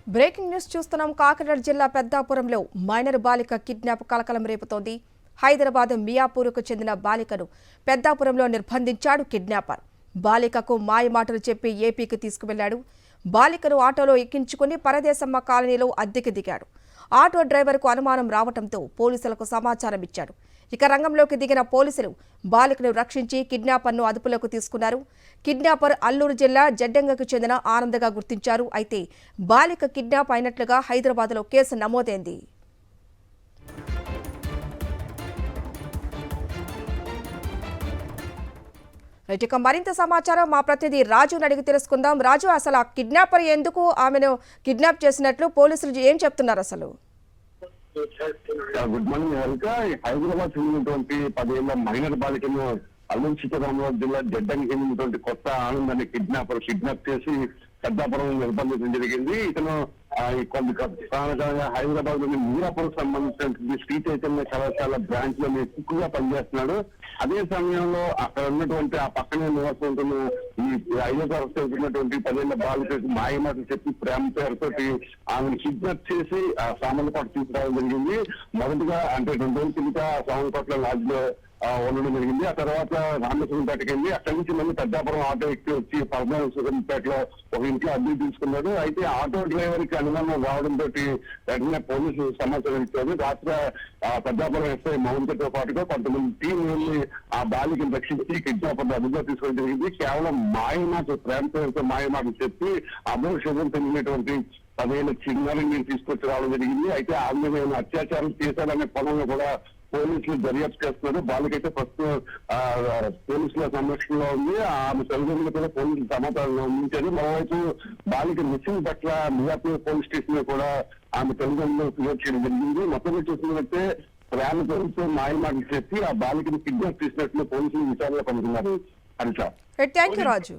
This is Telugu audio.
బ్రేకింగ్ న్యూస్ చూస్తున్నాం. కాకినాడ జిల్లా పెద్దాపురంలో మైనర్ బాలిక కిడ్నాప్ కలకలం రేపుతోంది. హైదరాబాద్ మియాపూర్కు చెందిన బాలికను పెద్దాపురంలో నిర్బంధించాడు కిడ్నాపర్. బాలికకు మాయమాటలు చెప్పి ఏపీకి తీసుకువెళ్లాడు. బాలికను ఆటోలో ఎక్కించుకుని పరదేశమ్మ కాలనీలో అద్దెకి దిగాడు. ఆటో డ్రైవర్కు అనుమానం రావడంతో పోలీసులకు సమాచారం ఇచ్చాడు. ఇక రంగంలోకి దిగిన పోలీసులు బాలికను రక్షించి కిడ్నాపర్ను అదుపులోకి తీసుకున్నారు. కిడ్నాపర్ అల్లూరు జిల్లా జడ్డంగకు చెందిన ఆనందగా గుర్తించారు. అయితే బాలిక కిడ్నాప్ అయినట్లుగా హైదరాబాద్లో కేసు నమోదైంది. ఇక మరింత సమాచారం మా ప్రతినిధి రాజును అడిగి తెలుసుకుందాం. రాజు, అసలు ఆ కిడ్నాపర్ ఎందుకు ఆమెను కిడ్నాప్ చేసినట్లు పోలీసులు ఏం చెప్తున్నారు అసలు? Good morning Harika. హైదరాబాద్ చెందినటువంటి 10 ఏళ్ల మైనర్ బాలికను అల్లూరు సీతారామరాజు జిల్లా జడ్డంకి చెందినటువంటి కొత్త ఆనందాన్ని కిడ్నాప్ చేసి పెద్దాపురం నిర్బంధించడం జరిగింది. ఇతను హైదరాబాద్ లోని మీరాపూర్ సంబంధించినటువంటి శ్రీ చైతన్య కళాశాల బ్రాంచ్ లో ఎక్కువగా పనిచేస్తున్నాడు. అదే సమయంలో అక్కడ ఉన్నటువంటి ఆ పక్కనే నివాసం ఉంటున్న ఈ 5వ తరగతి చదువుతున్నటువంటి 10 ఏళ్ల బాలికకు మాయమాటలు చెప్పి ప్రేమ పేరుతోటి ఆమెను కిడ్నాప్ చేసి ఆ సామర్లకోట తీసుకురావడం జరిగింది. మొదటిగా అంటే 2 రోజుల కింద సామర్లకోటలో లాడ్జ్ లో ఉండడం జరిగింది. ఆ తర్వాత రామేశ్వరంపేటకి వెళ్ళి అక్కడి నుంచి మళ్ళీ పెద్దాపురం ఆటో ఎక్కి వచ్చి పరమేశ్వరంపేటలో ఒక ఇంట్లో అద్దె తీసుకున్నాడు. అయితే ఆటో డ్రైవర్ కి అనుమానం రావడంతో వెంటనే పోలీసులు సమాచారం ఇచ్చారు. రాత్రి పెద్దాపురం ఎస్ఐ మౌంటతో పాటుగా కొంతమంది టీం వెళ్ళి ఆ బాలికను రక్షించి కిడ్నాపర్ అదుపులో తీసుకోవడం జరిగింది. కేవలం మాయమాటలు ప్రేమ పేరుతో మాయమాటలు చెప్పి అమోషం చెందినటువంటి 10 ఏళ్ల చిన్నారిని తీసుకొచ్చి రావడం జరిగింది. అయితే ఆమె నేను అత్యాచారం చేశాడనే పనులను కూడా పోలీసులు దర్యాప్తు చేస్తున్నారు. బాలికైతే ప్రస్తుతం పోలీసుల సంరక్షణలో ఉంది. ఆమె తల్లిదండ్రులు కూడా పోలీసులు సమాచారం అందించారు. మరోవైపు బాలిక మిస్సింగ్ పట్ల మియాపూర్ పోలీస్ స్టేషన్ లో కూడా ఆమె తల్లిదండ్రులు ఫిర్యాదు చేయడం జరిగింది. మొత్తం చూసినట్లయితే ప్రేమ పేరుతో మాయమాటలు చెప్పి ఆ బాలికను కిడ్నాప్ చేసినట్లు పోలీసులు విచారణలో కనుగొన్నారు. హరిత. Thank you Raju.